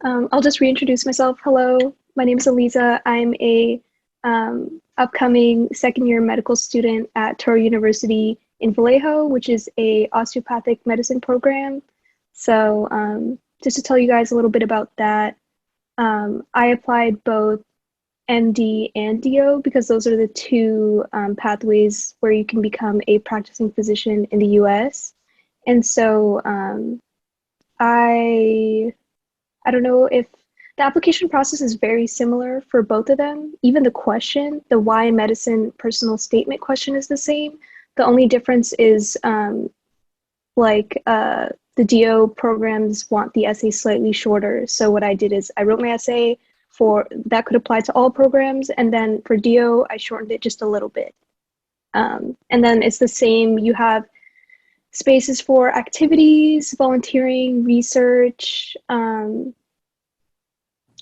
I'll just reintroduce myself. Hello, my name is Aliza. I'm a upcoming second year medical student at Touro University in Vallejo, which is a osteopathic medicine program. So just to tell you guys a little bit about that, I applied both MD and DO because those are the two pathways where you can become a practicing physician in the US. And so I I don't know if the application process is very similar for both of them. Even the question, the why medicine personal statement question is the same. The only difference is the DO programs want the essay slightly shorter. So what I did is I wrote my essay for that could apply to all programs. And then for DO, I shortened it just a little bit. And then it's the same. You have spaces for activities, volunteering, research,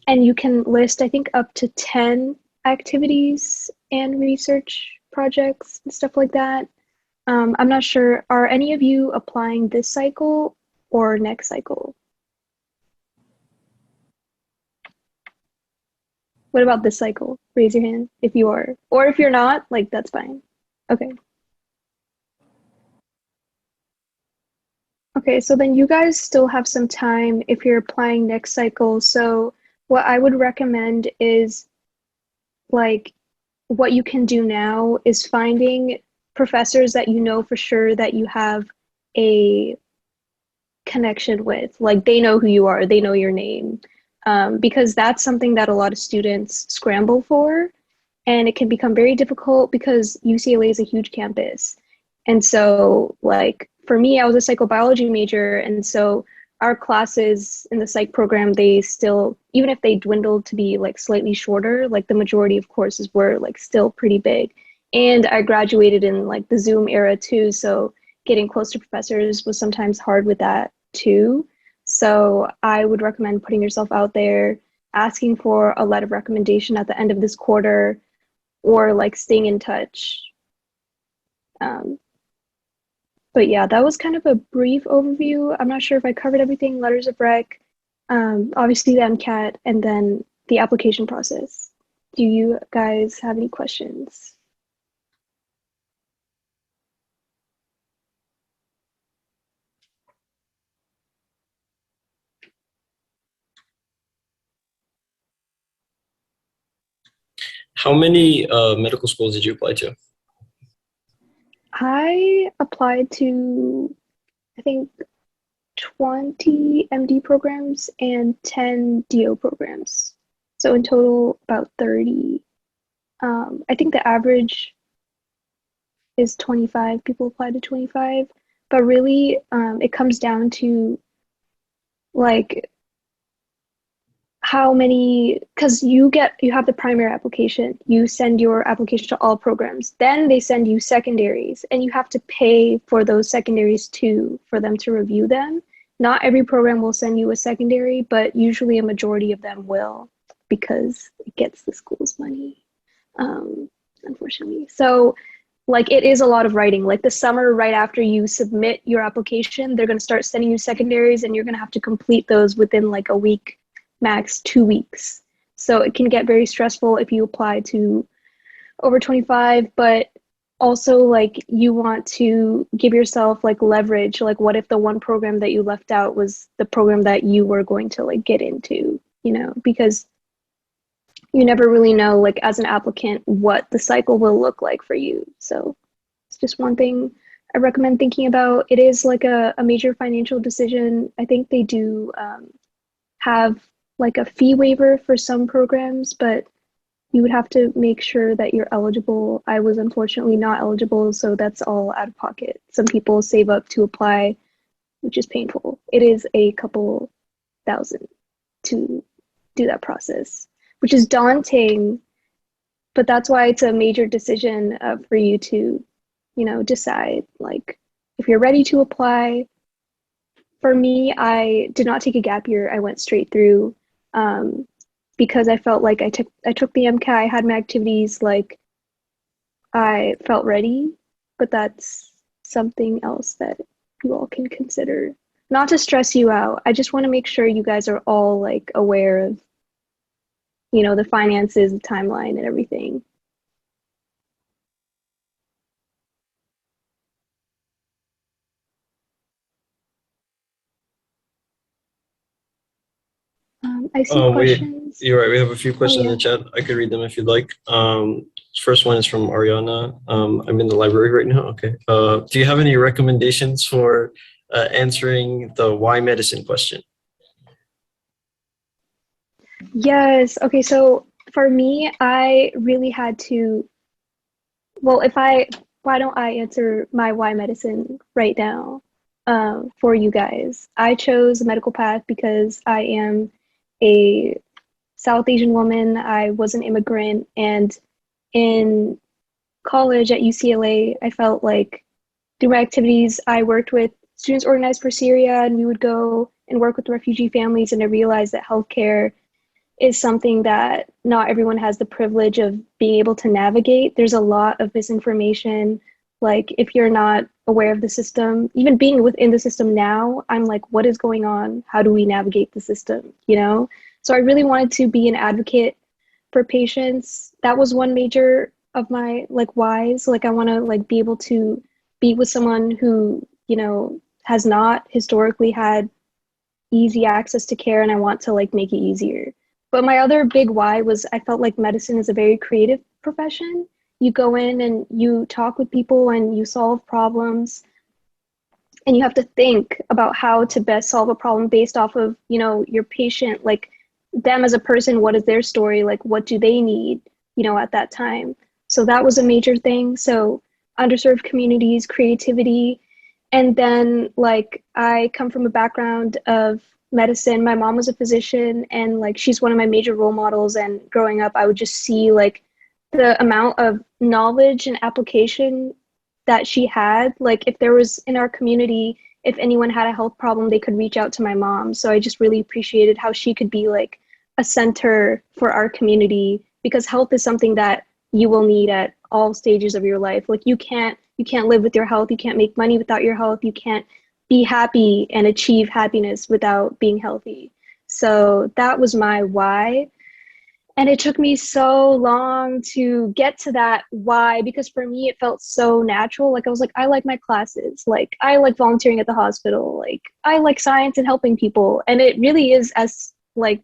and you can list, I think, up to 10 activities and research projects and stuff like that. I'm not sure, are any of you applying this cycle or next cycle? What about this cycle? Raise your hand if you are. Or if you're not, like, that's fine. Okay. Okay, so then you guys still have some time if you're applying next cycle. So what I would recommend is like what you can do now is finding professors that you know for sure that you have a connection with. Like they know who you are, they know your name. Because that's something that a lot of students scramble for. And it can become very difficult because UCLA is a huge campus. And so, like, for me, I was a psychobiology major. And so our classes in the psych program, they still, even if they dwindled to be like slightly shorter, like the majority of courses were like still pretty big. And I graduated in like the Zoom era too. So getting close to professors was sometimes hard with that too. So I would recommend putting yourself out there, asking for a letter of recommendation at the end of this quarter, or like staying in touch. Um, but yeah, that was kind of a brief overview. I'm not sure if I covered everything, letters of rec, obviously the MCAT, and then the application process. Do you guys have any questions? How many medical schools did you apply to? I applied to, I think, 20 MD programs and 10 DO programs. So in total, about 30. I think the average is 25. People apply to 25. But really, it comes down to like how many, because you have the primary application, you send your application to all programs, then they send you secondaries, and you have to pay for those secondaries too for them to review them. Not every program will send you a secondary, but usually a majority of them will because it gets the school's money, unfortunately. So like it is a lot of writing. Like the summer right after you submit your application, they're going to start sending you secondaries, and you're going to have to complete those within like a week, max 2 weeks. So it can get very stressful if you apply to over 25, but also like you want to give yourself like leverage. Like what if the one program that you left out was the program that you were going to like get into, because you never really know like as an applicant what the cycle will look like for you. So it's just one thing I recommend thinking about. It is like a major financial decision. I think they do have like a fee waiver for some programs, but you would have to make sure that you're eligible. I was unfortunately not eligible, so that's all out of pocket. Some people save up to apply, which is painful. It is a couple thousand to do that process, which is daunting, but that's why it's a major decision for you to, decide like if you're ready to apply. For me, I did not take a gap year. I went straight through because I felt like I took the MCAT, I had my activities, like I felt ready, but that's something else that you all can consider. not to stress you out. I just want to make sure you guys are all like aware of, the finances, the timeline and everything. I see questions. You're right. We have a few Oh questions in yeah. the chat. I could read them if you'd like. First one is from Ariana. I'm in the library right now. Okay. Do you have any recommendations for answering the why medicine question? Yes. Okay, so for me, I really had to, well, why don't I answer my why medicine right now, for you guys? I chose a medical path because I am a South Asian woman. I was an immigrant, and in college at UCLA, I felt like through my activities, I worked with Students Organized for Syria, and we would go and work with refugee families. And I realized that healthcare is something that not everyone has the privilege of being able to navigate. There's a lot of misinformation. Like, if you're not aware of the system, even being within the system now, I'm like, what is going on? How do we navigate the system? So I really wanted to be an advocate for patients. That was one major of my like whys. Like, I want to like be able to be with someone who, has not historically had easy access to care, and I want to like make it easier. But my other big why was I felt like medicine is a very creative profession. You go in and you talk with people and you solve problems, and you have to think about how to best solve a problem based off of, your patient, like them as a person, what is their story, like what do they need, at that time. So that was a major thing. So underserved communities, creativity, and then like I come from a background of medicine. My mom was a physician, and like she's one of my major role models, and growing up I would just see like the amount of knowledge and application that she had. Like, if there was in our community, if anyone had a health problem, they could reach out to my mom. So I just really appreciated how she could be like a center for our community, because health is something that you will need at all stages of your life. Like, you can't live with your health, you can't make money without your health, you can't be happy and achieve happiness without being healthy. So that was my why. And it took me so long to get to that why, because for me it felt so natural. Like, I was like, I like my classes, like I like volunteering at the hospital, like I like science and helping people. And it really is as like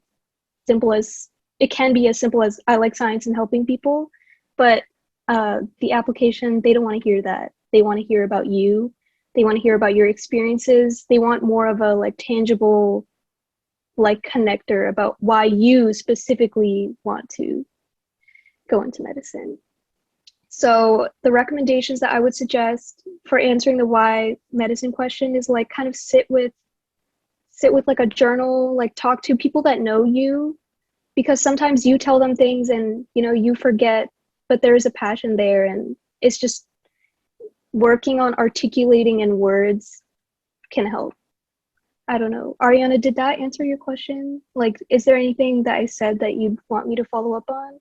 simple as it can be, as simple as I like science and helping people. But the application, they don't want to hear that. They want to hear about you. They want to hear about your experiences. They want more of a like tangible like connector about why you specifically want to go into medicine. So the recommendations that I would suggest for answering the why medicine question is like kind of sit with like a journal, like talk to people that know you, because sometimes you tell them things and you forget, but there is a passion there, and it's just working on articulating in words can help. I don't know. Ariana, did that answer your question? Like, is there anything that I said that you'd want me to follow up on?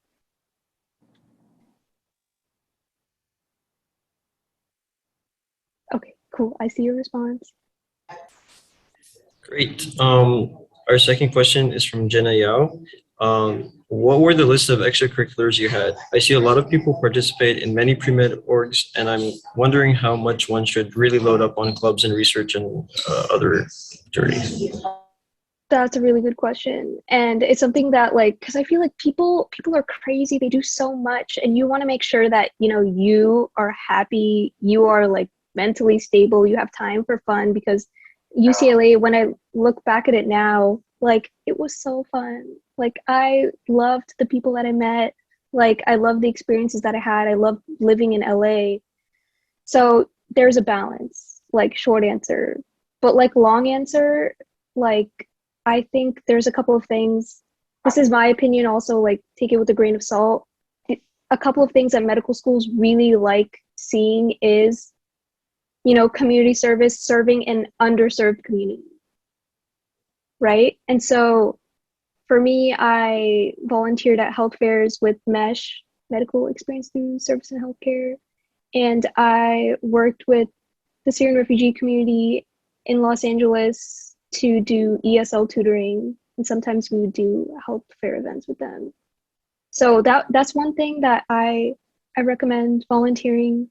Okay, cool. I see your response. Great. Our second question is from Jenna Yao. What were the list of extracurriculars you had? I see a lot of people participate in many pre-med orgs, and I'm wondering how much one should really load up on clubs and research and other journeys. That's a really good question. And it's something that like, because I feel like people are crazy. They do so much, and you want to make sure that, you are happy, you are like mentally stable, you have time for fun, because UCLA, when I look back at it now, like it was so fun. Like, I loved the people that I met. Like, I loved the experiences that I had. I loved living in LA. So there's a balance, like short answer. But like long answer, like I think there's a couple of things. This is my opinion also, like take it with a grain of salt. A couple of things that medical schools really like seeing is, community service, serving in underserved communities, right? And so for me, I volunteered at health fairs with MESH, Medical Experience Through Service and Healthcare, and I worked with the Syrian refugee community in Los Angeles to do ESL tutoring, and sometimes we would do health fair events with them. So that's one thing that I recommend volunteering.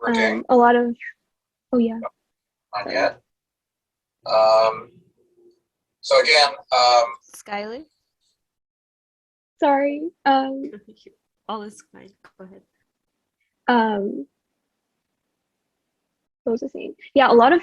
Working? A lot of oh yeah, Not sorry. yet. So again, Skylar? Sorry. All is fine. Go ahead. What was I saying? Yeah, a lot of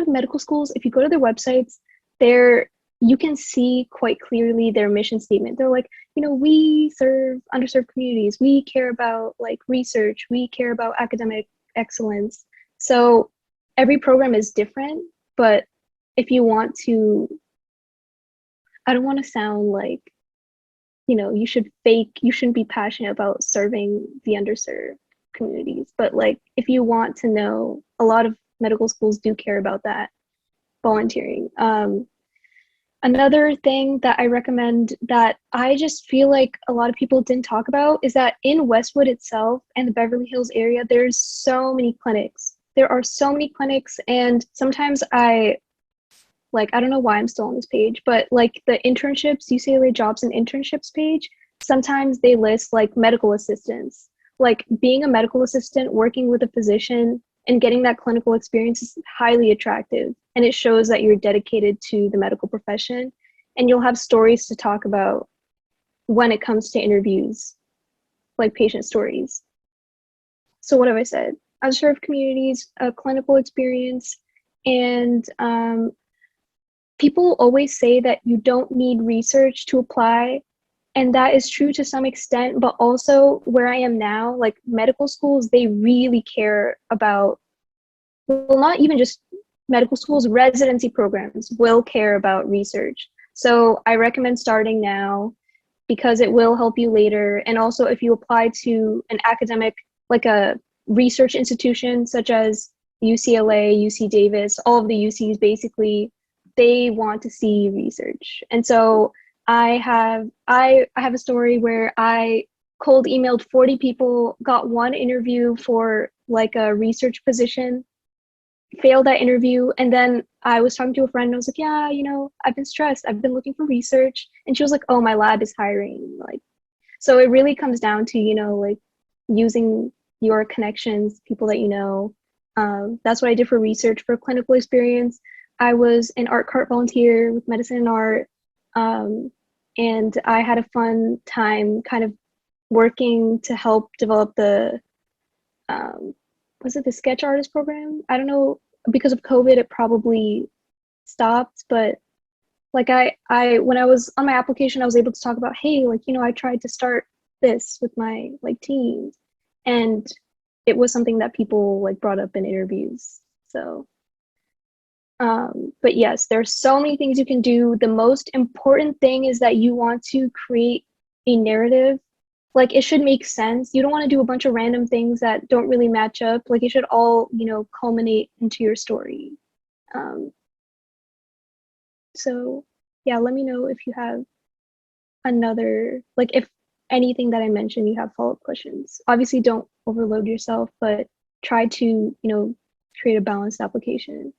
medical schools, if you go to their websites, they're you can see quite clearly their mission statement. They're like, we serve underserved communities. We care about like research. We care about academic excellence. So every program is different, but if you want to, I don't want to sound like, you shouldn't be passionate about serving the underserved communities. But like, if you want to know, a lot of medical schools do care about that volunteering. Another thing that I recommend that I just feel like a lot of people didn't talk about is that in Westwood itself and the Beverly Hills area, there's so many clinics. There are so many clinics, and sometimes I don't know why I'm still on this page, but like the internships, UCLA jobs and internships page, sometimes they list like medical assistants. Like being a medical assistant, working with a physician and getting that clinical experience is highly attractive. And it shows that you're dedicated to the medical profession, and you'll have stories to talk about when it comes to interviews, like patient stories. So what have I said? Underserved communities, a clinical experience, and people always say that you don't need research to apply, and that is true to some extent, but also where I am now, like medical schools, they really care about, well, not even just medical schools, residency programs will care about research. So I recommend starting now because it will help you later. And also if you apply to an academic, like a research institution such as UCLA, UC Davis, all of the UCs basically, they want to see research. And so I have a story where I cold emailed 40 people, got one interview for like a research position, failed that interview, and then I was talking to a friend and I was like, yeah, I've been stressed. I've been looking for research. And she was like, oh, my lab is hiring. Like, so it really comes down to, like using your connections, people that you know. That's what I did for research. For clinical experience, I was an art cart volunteer with medicine and art. And I had a fun time kind of working to help develop the, was it the sketch artist program? I don't know, because of COVID, it probably stopped, but like when I was on my application, I was able to talk about, hey, like, I tried to start this with my like team, and it was something that people like brought up in interviews. So but yes, there's so many things you can do. The most important thing is that you want to create a narrative. Like it should make sense. You don't want to do a bunch of random things that don't really match up. Like it should all, culminate into your story. So yeah, let me know if you have another, like if anything that I mentioned, you have follow-up questions. Obviously don't overload yourself, but try to, create a balanced application.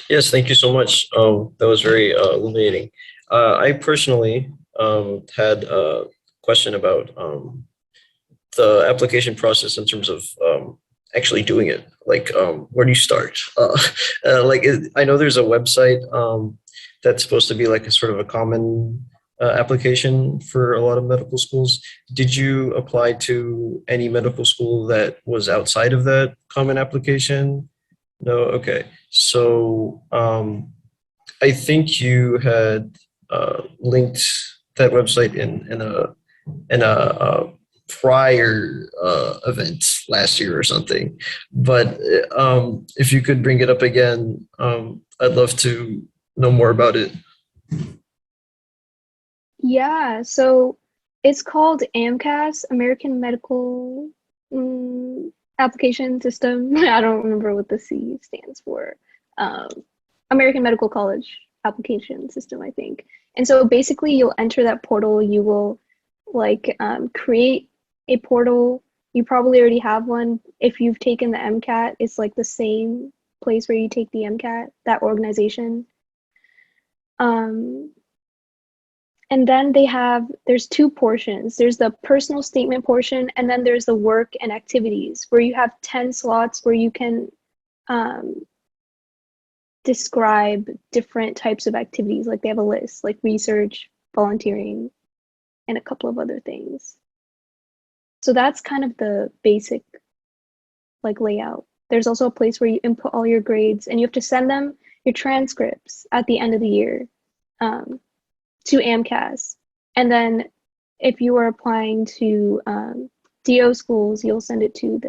Yes, thank you so much. That was very illuminating. I personally had a question about the application process in terms of actually doing it. Like, where do you start? I know there's a website that's supposed to be like a sort of a common application for a lot of medical schools. Did you apply to any medical school that was outside of that common application? No, okay. So I think you had linked that website in a prior event last year or something. But if you could bring it up again, I'd love to know more about it. Yeah, so it's called AMCAS, American Medical Application System. I don't remember what the C stands for. Um, American Medical College Application System, I think. And so basically you'll enter that portal, you will like create a portal. You probably already have one. If you've taken the MCAT, it's like the same place where you take the MCAT, that organization. And then there's two portions. There's the personal statement portion, and then there's the work and activities where you have 10 slots where you can describe different types of activities. Like they have a list, like research, volunteering, and a couple of other things. So that's kind of the basic like layout. There's also a place where you input all your grades and you have to send them your transcripts at the end of the year to AMCAS. And then if you are applying to DO schools, you'll send it to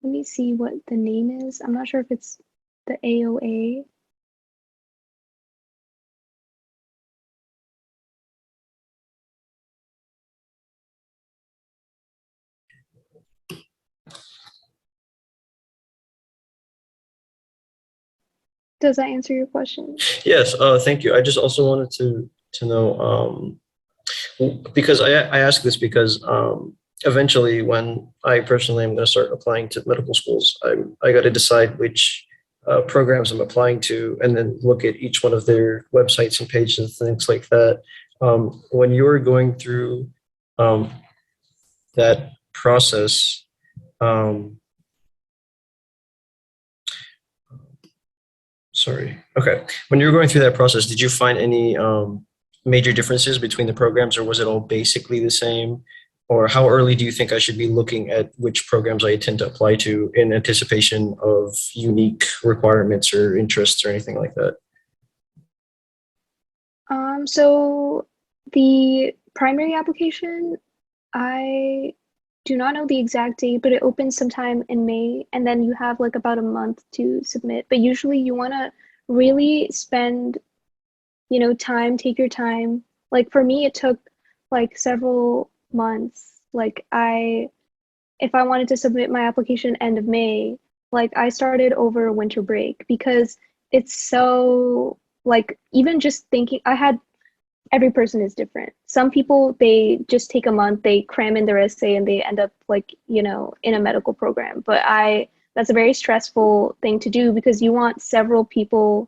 let me see what the name is. I'm not sure if it's the AOA. Does that answer your question? Yes, thank you. I just also wanted to know, because I ask this because eventually when I personally am going to start applying to medical schools, I got to decide which programs I'm applying to and then look at each one of their websites and pages and things like that. When you're going through that process, sorry. Okay. When you were going through that process, did you find any major differences between the programs, or was it all basically the same? Or how early do you think I should be looking at which programs I intend to apply to in anticipation of unique requirements or interests or anything like that? So the primary application, I do not know the exact date, but it opens sometime in May, and then you have like about a month to submit. But usually you want to really spend, time, take your time. Like for me, it took like several months. Like if I wanted to submit my application end of May, like I started over winter break because it's so like even just thinking, every person is different. Some people, they just take a month, they cram in their essay and they end up like, in a medical program. But that's a very stressful thing to do because you want several people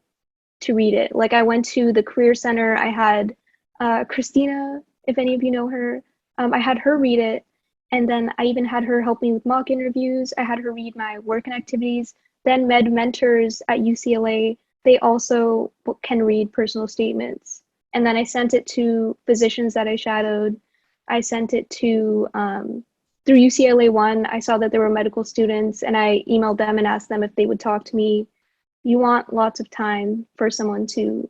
to read it. Like I went to the Career Center, I had Christina, if any of you know her, I had her read it. And then I even had her help me with mock interviews. I had her read my work and activities. Then med mentors at UCLA, they also can read personal statements. And then I sent it to physicians that I shadowed. I sent it to, through UCLA One, I saw that there were medical students and I emailed them and asked them if they would talk to me. You want lots of time for someone to,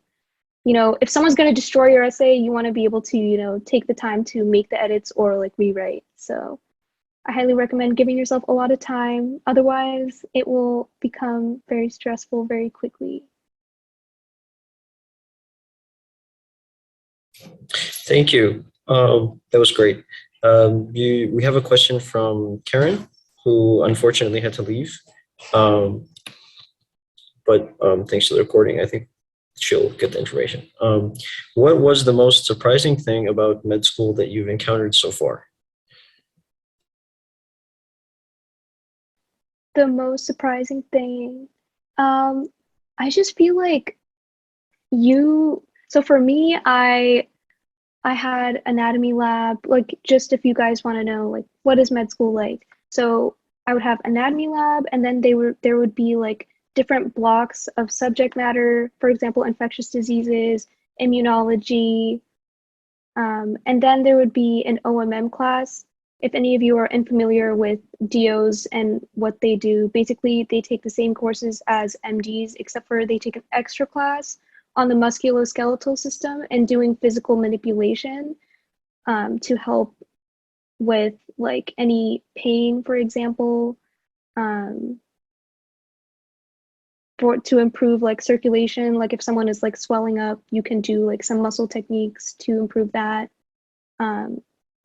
if someone's going to destroy your essay, you want to be able to, take the time to make the edits or like rewrite. So I highly recommend giving yourself a lot of time. Otherwise, it will become very stressful very quickly. Thank you. That was great. We have a question from Karen, who unfortunately had to leave. But thanks to the recording, I think she'll get the information. What was the most surprising thing about med school that you've encountered so far? The most surprising thing, I just feel like so for me, I had anatomy lab, like just if you guys want to know, like what is med school like? So I would have anatomy lab and then there would be like different blocks of subject matter, for example, infectious diseases, immunology, and then there would be an OMM class. If any of you are unfamiliar with DOs and what they do, basically they take the same courses as MDs, except for they take an extra class on the musculoskeletal system and doing physical manipulation to help with like any pain, for example, to improve like circulation. Like if someone is like swelling up, you can do like some muscle techniques to improve that.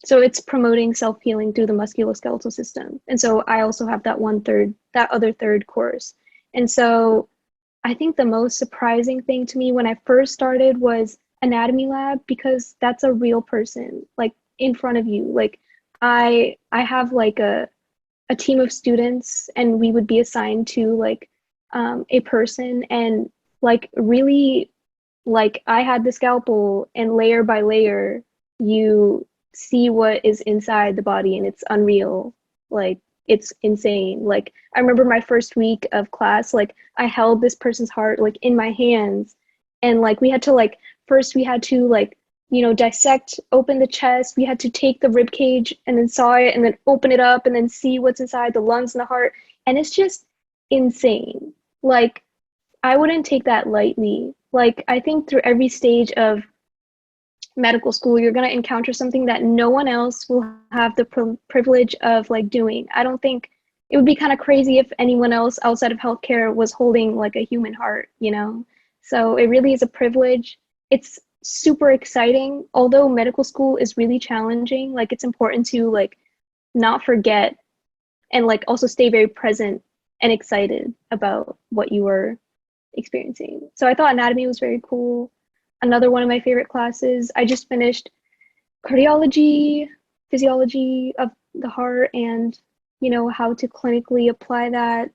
So it's promoting self-healing through the musculoskeletal system. And so I also have that other third course. And so I think the most surprising thing to me when I first started was anatomy lab because that's a real person like in front of you. Like I have like a team of students and we would be assigned to like a person and like really like I had the scalpel and layer by layer you see what is inside the body and it's unreal. Like it's insane. Like I remember my first week of class, like I held this person's heart like in my hands and like we had to like first we had to like dissect open the chest. We had to take the rib cage and then saw it and then open it up and then see what's inside the lungs and the heart and it's just insane. Like I wouldn't take that lightly. Like, I think through every stage of medical school, you're going to encounter something that no one else will have the privilege of like doing. I don't think it would be kind of crazy if anyone else outside of healthcare was holding like a human heart, you know? So it really is a privilege. It's super exciting. Although medical school is really challenging, like it's important to like not forget and like also stay very present and excited about what you were experiencing. So I thought anatomy was very cool. Another one of my favorite classes, I just finished cardiology, physiology of the heart, and how to clinically apply that.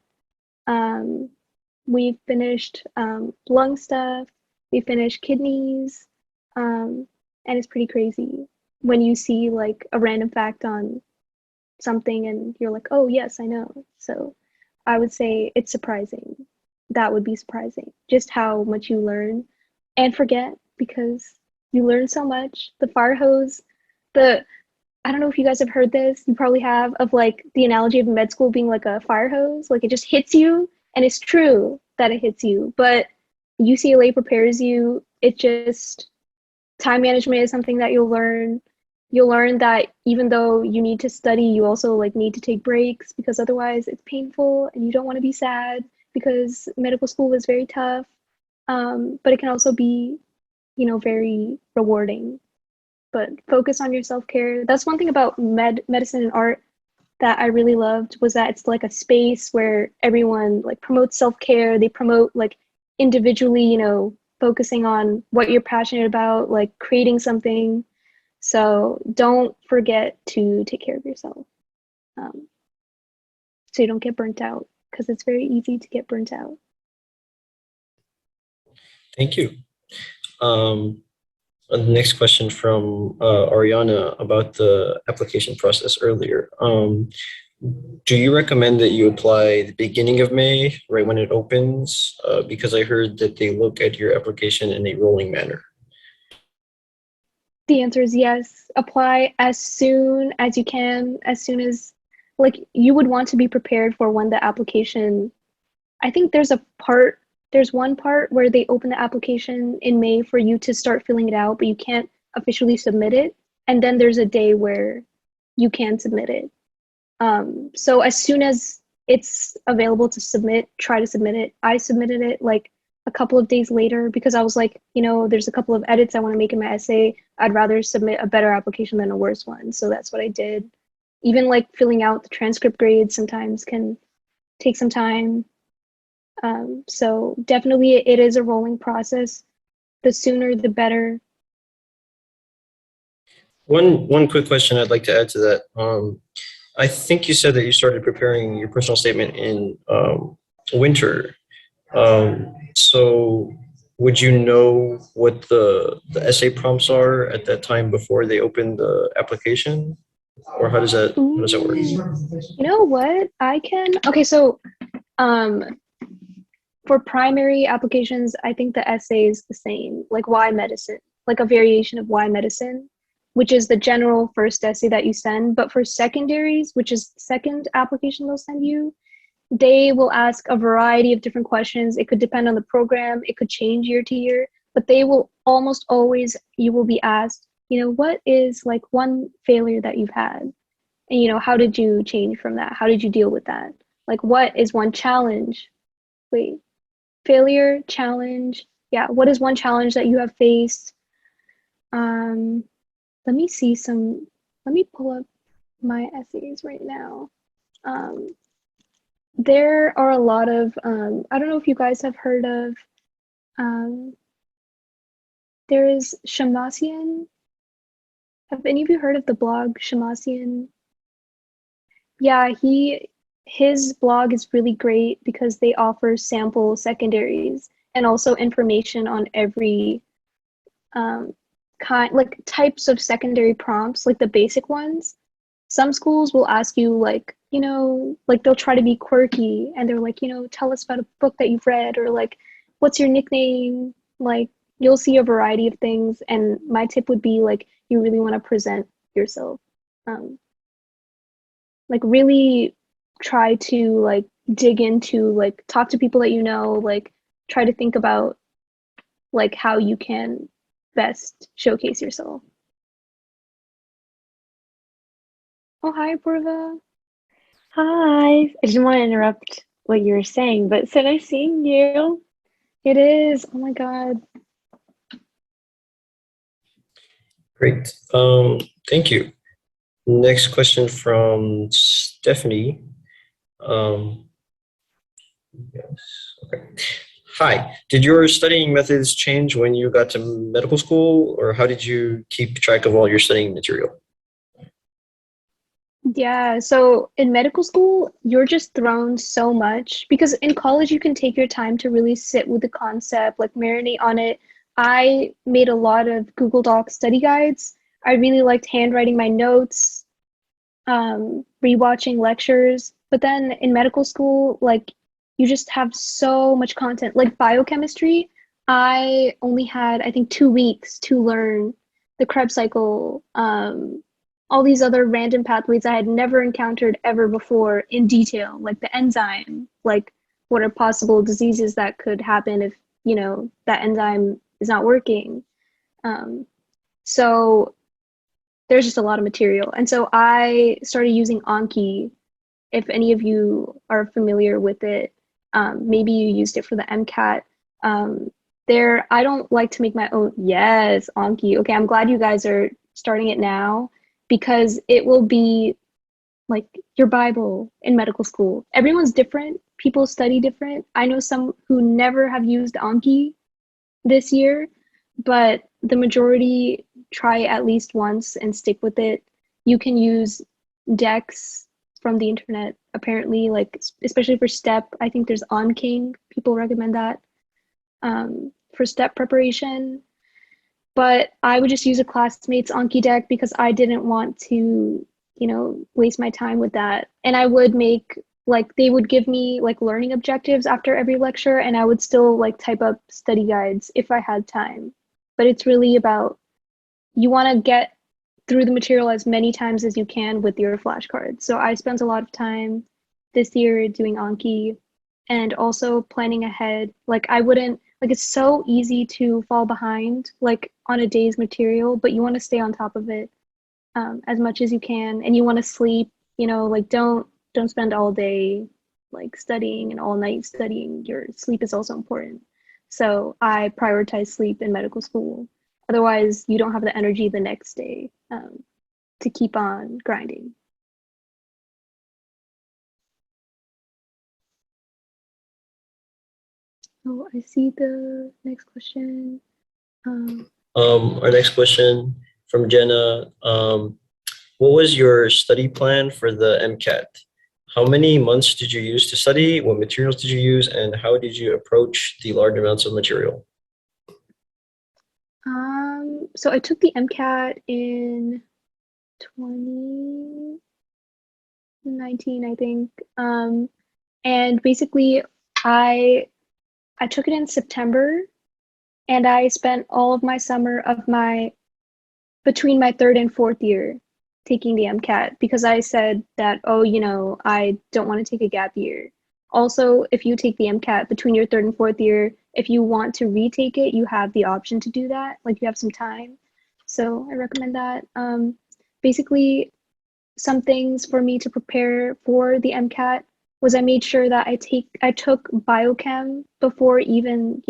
We finished lung stuff. We finished kidneys, and it's pretty crazy when you see like a random fact on something and you're like, oh yes, I know. So I would say it's surprising. That would be surprising, just how much you learn and forget because you learn so much. The fire hose, I don't know if you guys have heard this, you probably have, of like the analogy of med school being like a fire hose, like it just hits you, and it's true that it hits you, but UCLA prepares you. It just, time management is something that you'll learn. You'll learn that even though you need to study, you also like need to take breaks because otherwise it's painful and you don't want to be sad because medical school is very tough. But it can also be, very rewarding. But focus on your self-care. That's one thing about medicine and art that I really loved was that it's like a space where everyone like promotes self-care. They promote like individually, focusing on what you're passionate about, like creating something. So don't forget to take care of yourself, so you don't get burnt out because it's very easy to get burnt out. Thank you. Next question from Ariana about the application process earlier. Do you recommend that you apply the beginning of May, right when it opens? Because I heard that they look at your application in a rolling manner. The answer is yes. Apply as soon as you can, as soon as like you would want to be prepared for when the application. I think there's one part where they open the application in May for you to start filling it out, but you can't officially submit it. And then there's a day where you can submit it. So as soon as it's available to submit, try to submit it. I submitted it like a couple of days later because I was like, there's a couple of edits I want to make in my essay. I'd rather submit a better application than a worse one. So that's what I did. Even like filling out the transcript grades sometimes can take some time. So definitely it is a rolling process. The sooner the better. One quick question I'd like to add to that. I think you said that you started preparing your personal statement in winter. So would you know what the essay prompts are at that time before they open the application? Or how does that work? You know what? Okay, so for primary applications, I think the essay is the same, like why medicine, like a variation of why medicine, which is the general first essay that you send. But for secondaries, which is the second application they'll send you, they will ask a variety of different questions. It could depend on the program, it could change year to year, but they will almost always, you will be asked, what is like one failure that you've had? And how did you change from that? How did you deal with that? Like, what is one challenge? Wait, failure, challenge. Yeah, what is one challenge that you have faced? Um, let me see let me pull up my essays right now. There are a lot of, I don't know if you guys have heard of There is Shamasian. Have any of you heard of the blog Shamasian? Yeah, his blog is really great because they offer sample secondaries and also information on every like types of secondary prompts, like the basic ones. Some schools will ask you like, like they'll try to be quirky and they're like, tell us about a book that you've read, or like, what's your nickname? Like, you'll see a variety of things. And my tip would be like, you really want to present yourself. Like really try to like dig into, like talk to people that like try to think about like how you can best showcase yourself. Oh, hi, Purva. Hi. I didn't want to interrupt what you were saying, but so nice seeing you. It is. Oh my God. Great. Thank you. Next question from Stephanie. Yes. Okay. Hi. Did your studying methods change when you got to medical school, or how did you keep track of all your studying material? Yeah, so in medical school, you're just thrown so much because in college you can take your time to really sit with the concept, like marinate on it. I made a lot of Google Docs study guides. I really liked handwriting my notes, rewatching lectures. But then in medical school, like you just have so much content. Like biochemistry, I only had, I think, 2 weeks to learn the Krebs cycle, all these other random pathways I had never encountered ever before in detail, like the enzyme, like what are possible diseases that could happen if, that enzyme is not working. So there's just a lot of material. And so I started using Anki. If any of you are familiar with it, maybe you used it for the MCAT. I don't like to make my own. Yes, Anki. Okay, I'm glad you guys are starting it now because it will be like your Bible in medical school. Everyone's different. People study different. I know some who never have used Anki this year, but the majority try at least once and stick with it. You can use decks from the internet, apparently, like especially for STEP. I think there's OnKing. People recommend that for STEP preparation. But I would just use a classmate's Anki deck because I didn't want to, waste my time with that. And I would make like they would give me like learning objectives after every lecture, and I would still like type up study guides if I had time. But it's really about you want to get through the material as many times as you can with your flashcards. So I spent a lot of time this year doing Anki and also planning ahead. Like I wouldn't like it's so easy to fall behind like on a day's material, but you want to stay on top of it as much as you can, and you want to sleep. Like don't spend all day like studying and all night studying. Your sleep is also important. So I prioritize sleep in medical school. Otherwise, you don't have the energy the next day to keep on grinding. Oh, I see the next question. Our next question from Jenna. What was your study plan for the MCAT? How many months did you use to study? What materials did you use? And how did you approach the large amounts of material? So I took the MCAT in 2019, I think. And basically I took it in September, and I spent all of my summer of between my third and fourth year taking the MCAT because I said that, I don't want to take a gap year. Also, if you take the MCAT between your third and fourth year, if you want to retake it, you have the option to do that. Like you have some time. So I recommend that. Basically, some things for me to prepare for the MCAT was I made sure that I took biochem before even,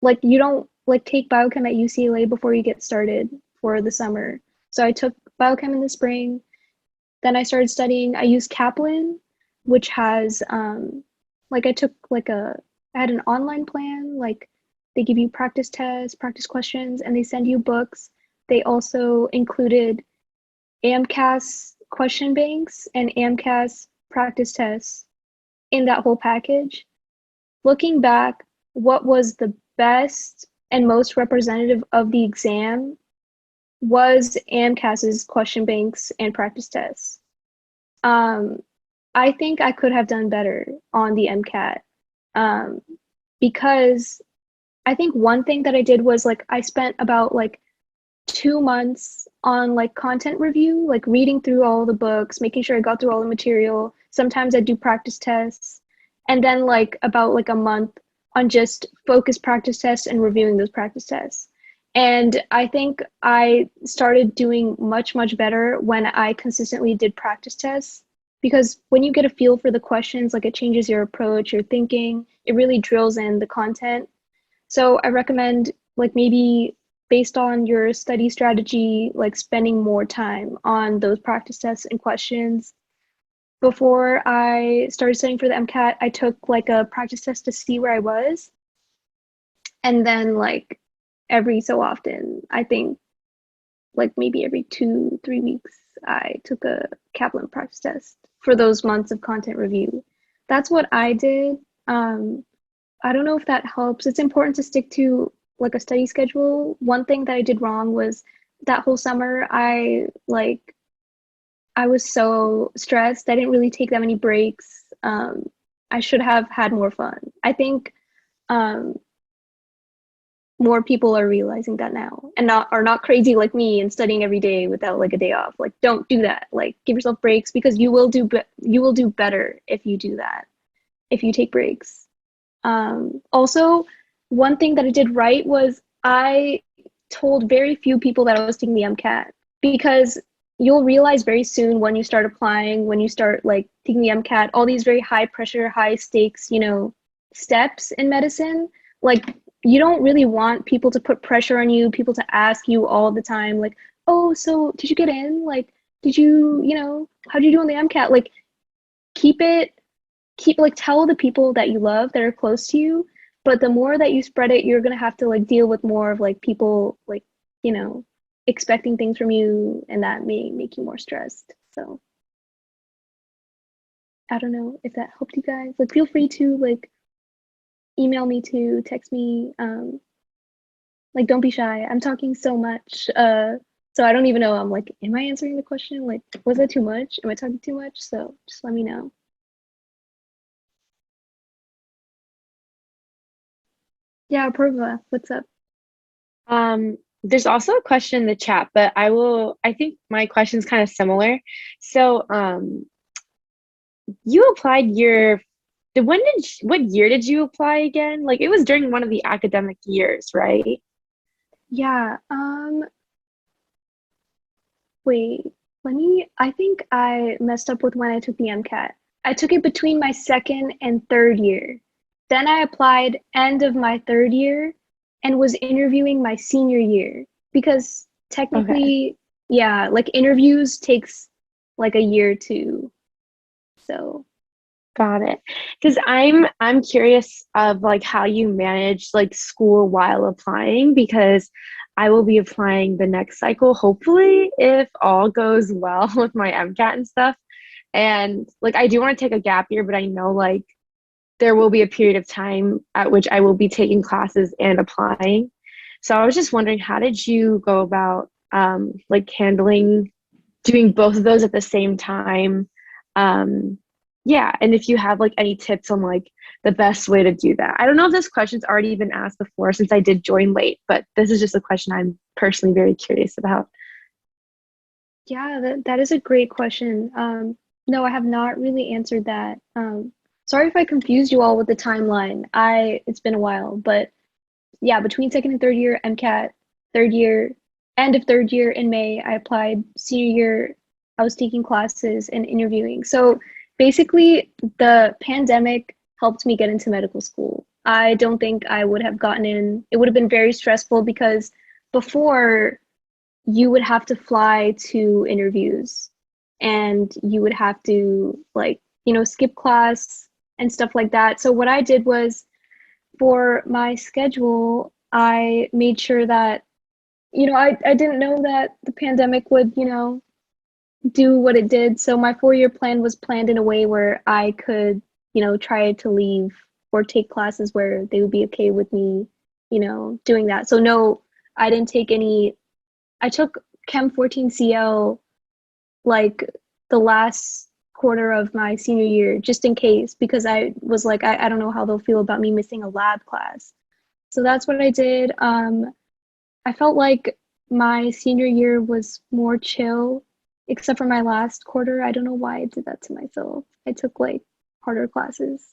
like you don't like take biochem at UCLA before you get started for the summer. So I took biochem in the spring. Then I started studying. I used Kaplan, which has like I had an online plan. Like They give you practice tests, practice questions, and they send you books. They also included AMCAS question banks and AMCAS practice tests in that whole package. Looking back, what was the best and most representative of the exam was AMCAS's question banks and practice tests. I think I could have done better on the MCAT because I think one thing that I did was like I spent about like 2 months on like content review, like reading through all the books, making sure I got through all the material. Sometimes I do practice tests, and then like about like a month on just focused practice tests and reviewing those practice tests. And I think I started doing much, much better when I consistently did practice tests because when you get a feel for the questions, like it changes your approach, your thinking, it really drills in the content. So I recommend like maybe based on your study strategy, like spending more time on those practice tests and questions. Before I started studying for the MCAT, I took like a practice test to see where I was. And then like every so often, I think like maybe every 2, 3 weeks, I took a Kaplan practice test for those months of content review. That's what I did. I don't know if that helps. It's important to stick to like a study schedule. One thing that I did wrong was that whole summer I was so stressed. I didn't really take that many breaks. I should have had more fun. I think um, more people are realizing that now and are not crazy like me and studying every day without like a day off. Like don't do that. Like give yourself breaks because you will do better if you do that. If you take breaks. Also, one thing that I did right was I told very few people that I was taking the MCAT because you'll realize very soon when you start applying, when you start like taking the MCAT, all these very high pressure, high stakes, steps in medicine, like you don't really want people to put pressure on you, people to ask you all the time, like, oh, so did you get in? Like, did you, how'd you do on the MCAT? Like, keep like tell the people that you love that are close to you, but the more that you spread it, you're going to have to like deal with more of like people like expecting things from you, and that may make you more stressed. So I don't know if that helped you guys. Like feel free to like email me, to text me, like don't be shy. I'm talking so much, so I don't even know. I'm like, am I answering the question? Like, was that too much? Am I talking too much? So just let me know. Yeah, Purva, what's up? There's also a question in the chat, but I think my question is kind of similar. So, you applied what year did you apply again? Like it was during one of the academic years, right? Yeah, wait, I think I messed up with when I took the MCAT. I took it between my second and third year. Then I applied end of my third year and was interviewing my senior year because Okay. technically, yeah, like interviews takes like a year or two. So, Got it. Because I'm curious of like how you manage like school while applying because I will be applying the next cycle, hopefully, if all goes well with my MCAT and stuff. And like I do want to take a gap year, but I know like there will be a period of time at which I will be taking classes and applying. So I was just wondering, how did you go about like handling doing both of those at the same time? Um, yeah, and if you have like any tips on like the best way to do that. I don't know if this question's already been asked before since I did join late, but this is just a question I'm personally very curious about. yeah, that is a great question. No, I have not really answered that. Sorry if I confused you all with the timeline. It's been a while, but yeah, between second and third year, MCAT, third year, end of third year in May, I applied. Senior year, I was taking classes and interviewing. So basically, the pandemic helped me get into medical school. I don't think I would have gotten in. It would have been very stressful because before you would have to fly to interviews and you would have to like, skip class and stuff like that. So what I did was for my schedule, I made sure that, I didn't know that the pandemic would, do what it did. So my 4-year plan was planned in a way where I could, try to leave or take classes where they would be okay with me, doing that. So no, I didn't take any. I took Chem 14 CL like the last quarter of my senior year just in case, because I was like, I don't know how they'll feel about me missing a lab class. So that's what I did. I felt like my senior year was more chill, except for my last quarter. I don't know why I did that to myself. I took like harder classes.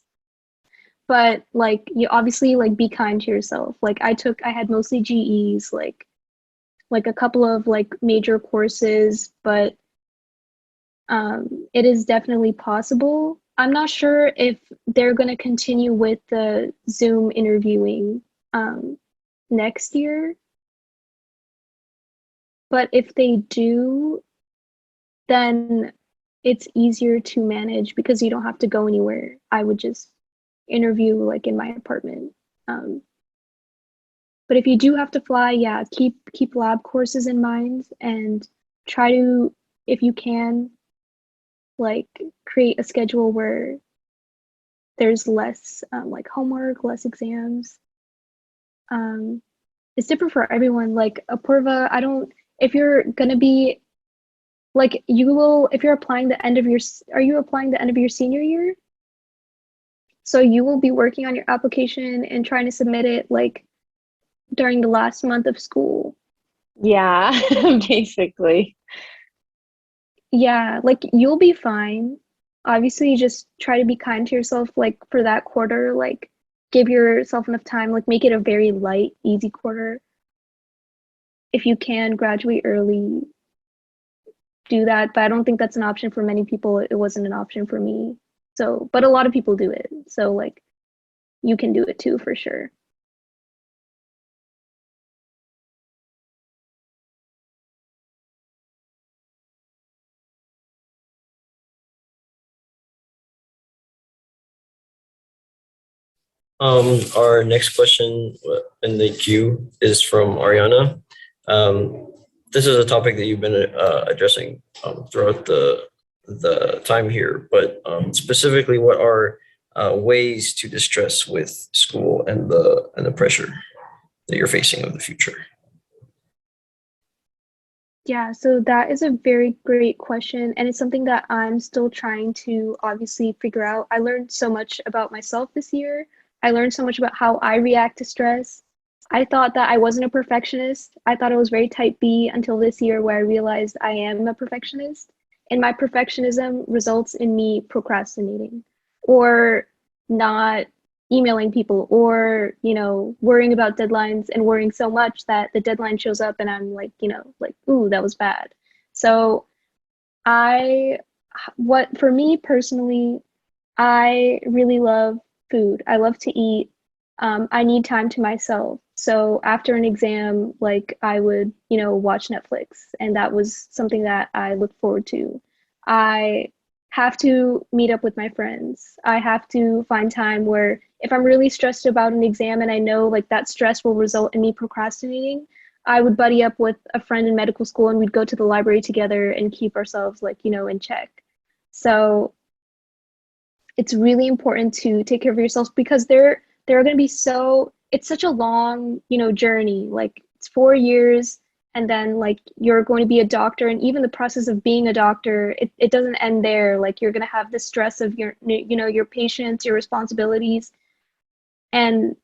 But like you obviously like be kind to yourself. Like I had mostly GEs, like a couple of like major courses, but it is definitely possible. I'm not sure if they're going to continue with the Zoom interviewing next year. But if they do, then it's easier to manage because you don't have to go anywhere. I would just interview like in my apartment. But if you do have to fly, yeah, keep lab courses in mind and try to, if you can, like create a schedule where there's less like homework, less exams. It's different for everyone. Like Apurva, I don't. If you're gonna be like you will, if you're applying the end of your, are you applying the end of your senior year? So you will be working on your application and trying to submit it like during the last month of school. Yeah, basically. Yeah, like you'll be fine. Obviously, just try to be kind to yourself, like for that quarter, like give yourself enough time, like make it a very light, easy quarter. If you can graduate early, do that. But I don't think that's an option for many people. It wasn't an option for me. So, but a lot of people do it. So, like, you can do it too for sure. Our next question in the queue is from Ariana. This is a topic that you've been addressing throughout the time here, but specifically, what are ways to distress with school and the pressure that you're facing of the future? Yeah, so that is a very great question. And it's something that I'm still trying to obviously figure out. I learned so much about myself this year. I learned so much about how I react to stress. I thought that I wasn't a perfectionist. I thought I was very type B until this year, where I realized I am a perfectionist. And my perfectionism results in me procrastinating or not emailing people or worrying about deadlines and worrying so much that the deadline shows up and I'm like like, ooh, that was bad. So I what for me personally, I really love food. I love to eat. I need time to myself. So after an exam, like I would watch Netflix, and that was something that I look forward to. I have to meet up with my friends. I have to find time where if I'm really stressed about an exam and I know like that stress will result in me procrastinating, I would buddy up with a friend in medical school and we'd go to the library together and keep ourselves like, in check. So it's really important to take care of yourselves because they're going to be it's such a long journey. Like it's 4 years, and then like you're going to be a doctor, and even the process of being a doctor, it doesn't end there. Like you're going to have the stress of your patients, your responsibilities, and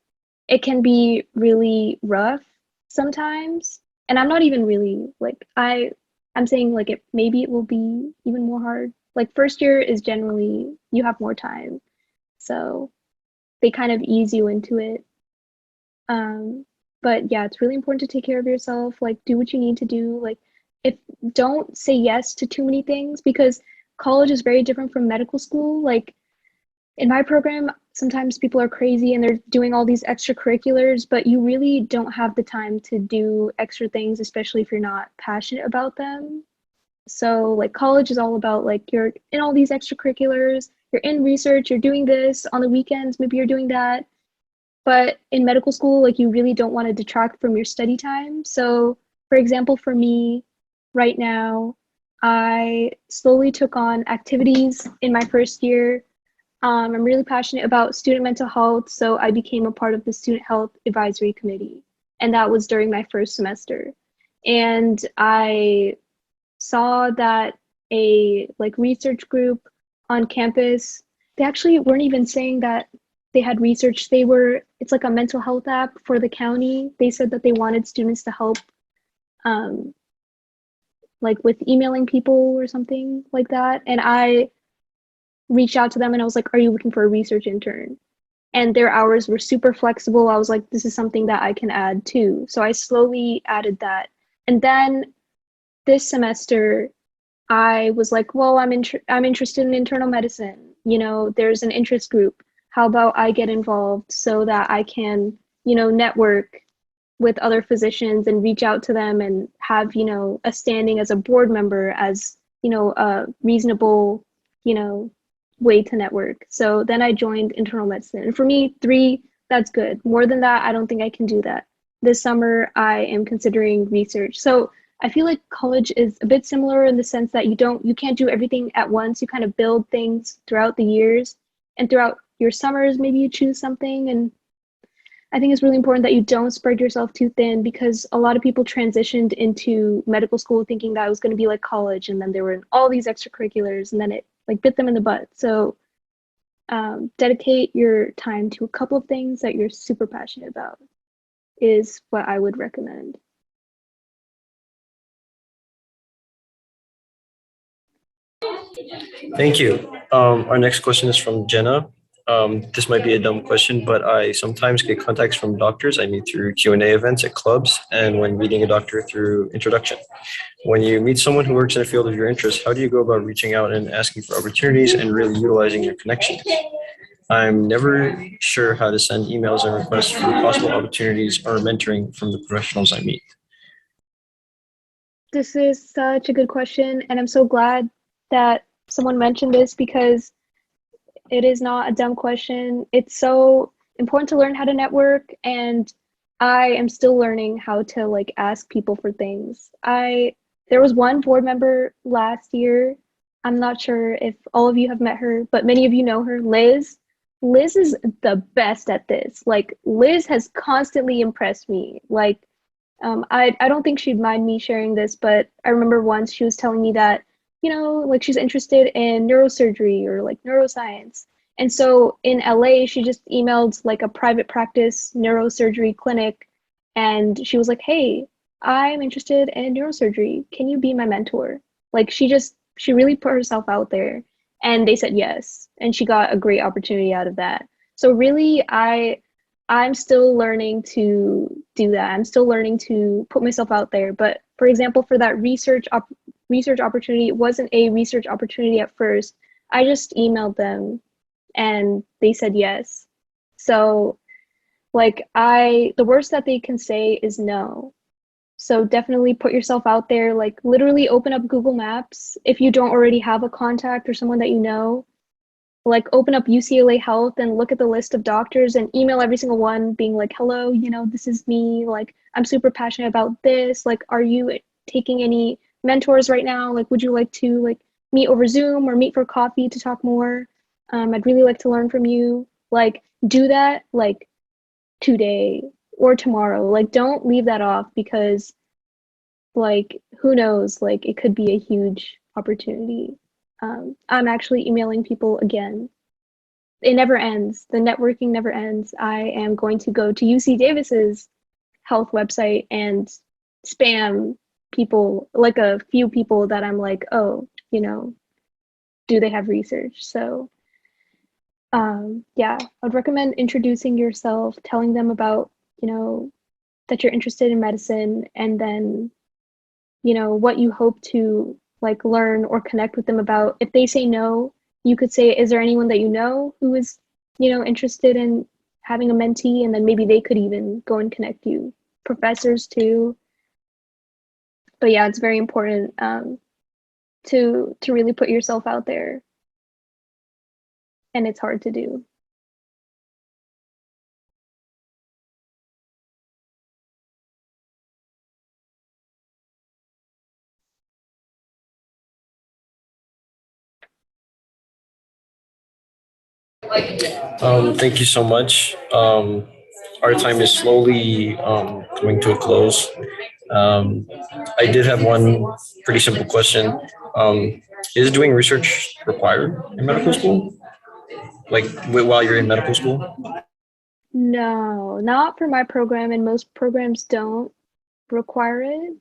it can be really rough sometimes. And I'm not even really like I'm saying like maybe it will be even more hard. Like first year is generally you have more time, so they kind of ease you into it. um but yeah, it's really important to take care of yourself, like do what you need to do. Like if don't say yes to too many things, because college is very different from medical school. Like in my program, sometimes people are crazy and they're doing all these extracurriculars, but you really don't have the time to do extra things, especially if you're not passionate about them. So like college is all about like you're in all these extracurriculars, you're in research, you're doing this on the weekends, maybe you're doing that. But in medical school, like you really don't want to detract from your study time. So, for example, for me right now, I slowly took on activities in my first year. I'm really passionate about student mental health, so I became a part of the Student Health Advisory Committee, and that was during my first semester. And I saw that a like research group on campus, they actually weren't even saying that they had research. It's like a mental health app for the county. They said that they wanted students to help um, like with emailing people or something like that. And I reached out to them and I was like, are you looking for a research intern? And their hours were super flexible. I was like, this is something that I can add too. So I slowly added that. And then this semester, I was like, well, I'm interested in internal medicine. You know, there's an interest group. How about I get involved so that I can, you know, network with other physicians and reach out to them and have, you know, a standing as a board member as, you know, a reasonable, you know, way to network. So then I joined internal medicine. And for me, 3, that's good. More than that, I don't think I can do that. This summer, I am considering research. So I feel like college is a bit similar in the sense that you can't do everything at once. You kind of build things throughout the years, and throughout your summers, maybe you choose something. And I think it's really important that you don't spread yourself too thin, because a lot of people transitioned into medical school thinking that it was going to be like college, and then there were all these extracurriculars, and then it like bit them in the butt. So dedicate your time to a couple of things that you're super passionate about is what I would recommend. Thank you. Our next question is from Jenna. This might be a dumb question, but I sometimes get contacts from doctors I meet through Q&A events at clubs and when meeting a doctor through introduction. When you meet someone who works in a field of your interest, how do you go about reaching out and asking for opportunities and really utilizing your connections? I'm never sure how to send emails and requests for possible opportunities or mentoring from the professionals I meet. This is such a good question, and I'm so glad that someone mentioned this, because it is not a dumb question. It's so important to learn how to network, and I am still learning how to like ask people for things. There was one board member last year. I'm not sure if all of you have met her, but many of you know her, Liz. Liz is the best at this. Like Liz has constantly impressed me. Like I don't think she'd mind me sharing this, but I remember once she was telling me that, you know, like she's interested in neurosurgery or like neuroscience. And so in LA, she just emailed like a private practice neurosurgery clinic, and she was like, hey, I'm interested in neurosurgery. Can you be my mentor? Like she really put herself out there, and they said yes. And she got a great opportunity out of that. So really, I'm still learning to do that. I'm still learning to put myself out there. But for example, for that research opportunity, it wasn't a research opportunity at first. I just emailed them and they said yes. So like the worst that they can say is no. So definitely put yourself out there, like literally open up Google Maps if you don't already have a contact or someone that you know, like open up UCLA Health and look at the list of doctors and email every single one being like, hello, you know, this is me. Like, I'm super passionate about this. Like, are you taking any mentors right now? Like, would you like to like meet over Zoom or meet for coffee to talk more? I'd really like to learn from you. Like, do that like today or tomorrow. Like, don't leave that off, because like, who knows? Like, it could be a huge opportunity. I'm actually emailing people again. It never ends. The networking never ends. I am going to go to UC Davis's health website and spam people, like a few people that I'm like, oh, you know, do they have research? So, yeah, I'd recommend introducing yourself, telling them about, you know, that you're interested in medicine, and then, you know, what you hope to like learn or connect with them about. If they say no, you could say, is there anyone that you know who is, you know, interested in having a mentee? And then maybe they could even go and connect you. Professors too. But yeah, it's very important to really put yourself out there, and it's hard to do. Thank you so much. Our time is slowly coming to a close. Um, I did have one pretty simple question. Um, is doing research required in medical school? Like while you're in medical school? No, not for my program, and most programs don't require it.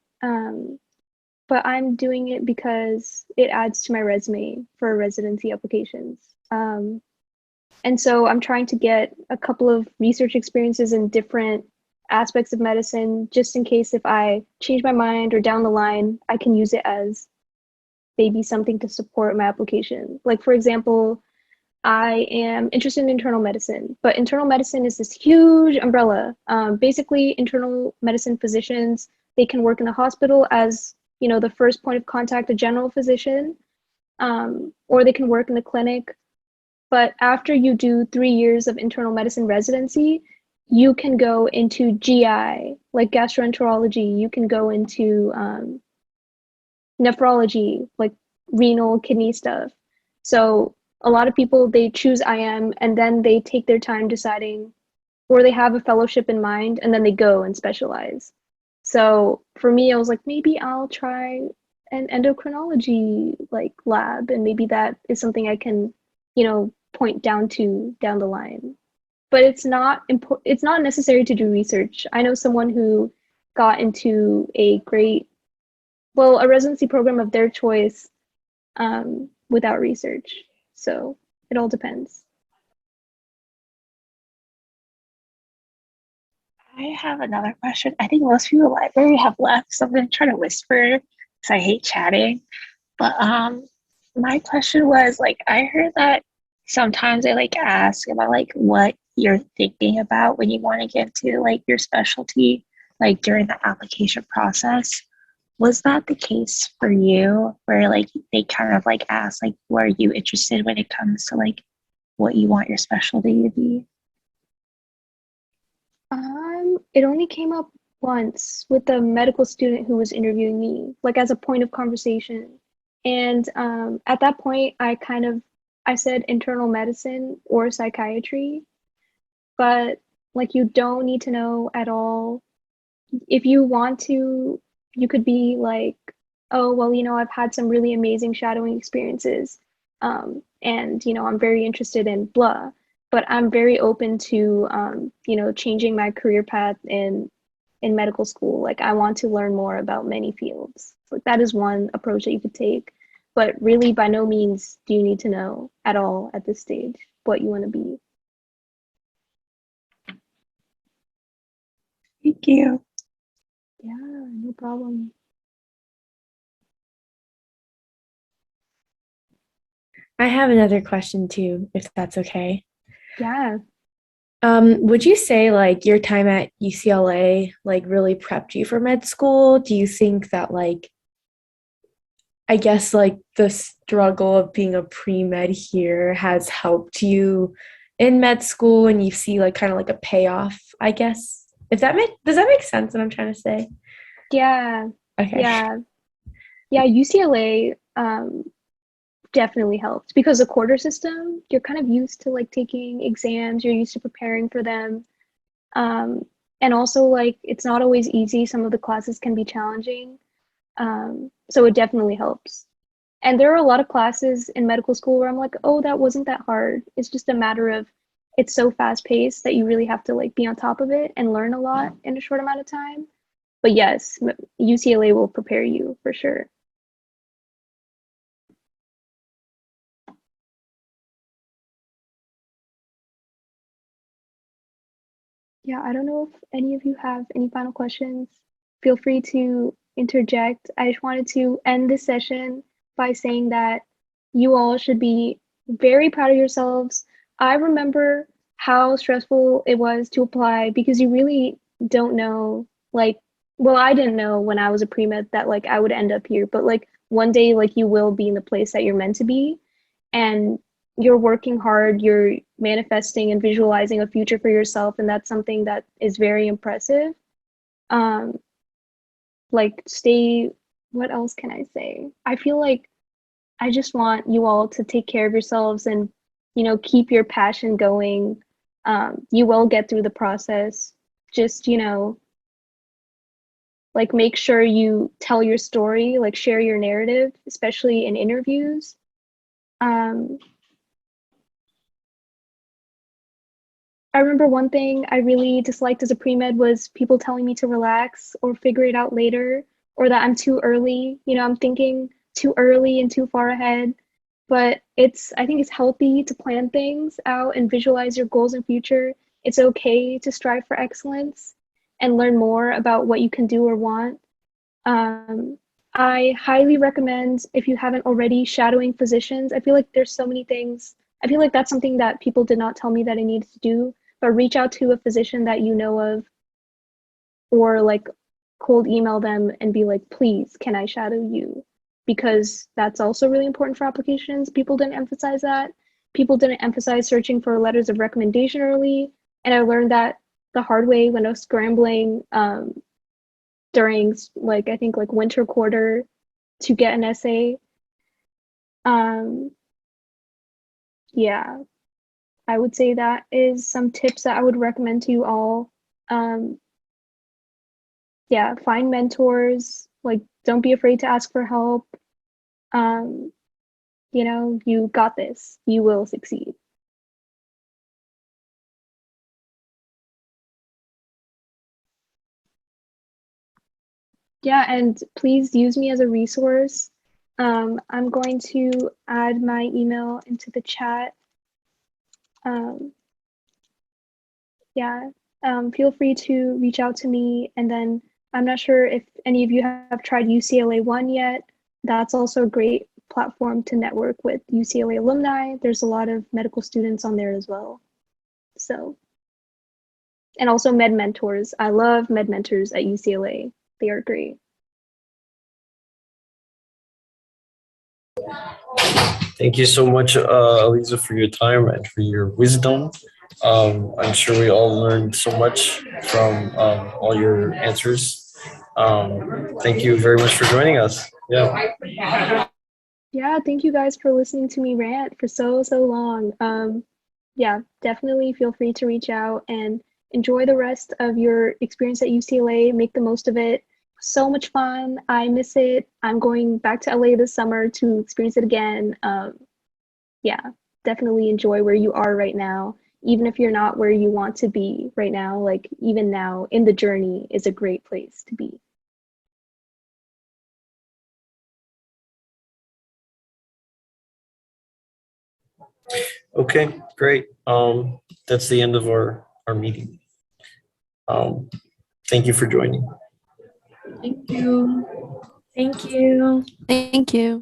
But I'm doing it because it adds to my resume for residency applications. And so I'm trying to get a couple of research experiences in different aspects of medicine, just in case if I change my mind or down the line, I can use it as maybe something to support my application. Like, for example, I am interested in internal medicine, but internal medicine is this huge umbrella. Basically, internal medicine physicians, they can work in the hospital as, the first point of contact, a general physician, or they can work in the clinic. But after you do 3 years of internal medicine residency, you can go into GI, like gastroenterology. You can go into nephrology, like renal, kidney stuff. So a lot of people, they choose IM and then they take their time deciding, or they have a fellowship in mind and then they go and specialize. So for me, I was like, maybe I'll try an endocrinology like lab, and maybe that is something I can, point down to down the line. But it's not necessary to do research. I know someone who got into a residency program of their choice without research. So it all depends. I have another question. I think most people in the library have left, so I'm gonna try to whisper because I hate chatting. But my question was like I heard that sometimes they like ask about like what you're thinking about when you want to get into like your specialty, like during the application process. Was that the case for you, where like they kind of like ask like what are you interested when it comes to like what you want your specialty to be? It only came up once with a medical student who was interviewing me, like as a point of conversation. And at that point, I said internal medicine or psychiatry, but like you don't need to know at all. If you want to, you could be like, oh, well, I've had some really amazing shadowing experiences. And, I'm very interested in blah, but I'm very open to, changing my career path in medical school. Like, I want to learn more about many fields. Like, that is one approach that you could take. But really, by no means do you need to know at all at this stage what you want to be. Thank you. Yeah, no problem. I have another question too, if that's okay. Yeah. Would you say like your time at UCLA like really prepped you for med school? Do you think that like I guess like the struggle of being a pre-med here has helped you in med school and you see like kind of like a payoff, I guess? If that does that make sense what I'm trying to say? Yeah. Okay. Yeah. Yeah, UCLA definitely helped because the quarter system, you're kind of used to like taking exams, you're used to preparing for them. Um, and also like it's not always easy. Some of the classes can be challenging. So it definitely helps. And there are a lot of classes in medical school where I'm like, oh, that wasn't that hard. It's just a matter of it's so fast paced that you really have to like be on top of it and learn a lot in a short amount of time. But yes, UCLA will prepare you for sure. Yeah, I don't know if any of you have any final questions. Feel free to interject. I just wanted to end this session by saying that you all should be very proud of yourselves. I remember how stressful it was to apply because you really don't know, like, well, I didn't know when I was a pre-med that like I would end up here, but like one day like you will be in the place that you're meant to be. And you're working hard, you're manifesting and visualizing a future for yourself, and that's something that is very impressive. Um, like stay, what else can I say? I feel like I just want you all to take care of yourselves and keep your passion going. You will get through the process. Just, like make sure you tell your story, like share your narrative, especially in interviews. I remember one thing I really disliked as a pre-med was people telling me to relax or figure it out later, or that I'm too early. I'm thinking too early and too far ahead. But I think it's healthy to plan things out and visualize your goals in future. It's okay to strive for excellence and learn more about what you can do or want. I highly recommend, if you haven't already, shadowing physicians. I feel like there's so many things. I feel like that's something that people did not tell me that I needed to do, but reach out to a physician that you know of, or like cold email them and be like, please, can I shadow you? Because that's also really important for applications. People didn't emphasize that. People didn't emphasize searching for letters of recommendation early. And I learned that the hard way when I was scrambling during I think winter quarter to get an essay. Yeah, I would say that is some tips that I would recommend to you all. Yeah, find mentors, don't be afraid to ask for help. You got this. You will succeed. Yeah, and please use me as a resource. I'm going to add my email into the chat. Yeah, feel free to reach out to me. And then I'm not sure if any of you have tried UCLA One yet. That's also a great platform to network with UCLA alumni. There's a lot of medical students on there as well. So, and also med mentors. I love med mentors at UCLA. They are great. Thank you so much, Aliza, for your time and for your wisdom. I'm sure we all learned so much from all your answers. Thank you very much for joining us. Yeah. Yeah, thank you guys for listening to me rant for so long. Yeah, definitely feel free to reach out and enjoy the rest of your experience at UCLA. Make the most of it. So much fun. I miss it. I'm going back to LA this summer to experience it again. Yeah, definitely enjoy where you are right now. Even if you're not where you want to be right now, like even now in the journey is a great place to be. Okay, great. That's the end of our meeting. Thank you for joining. Thank you. Thank you. Thank you.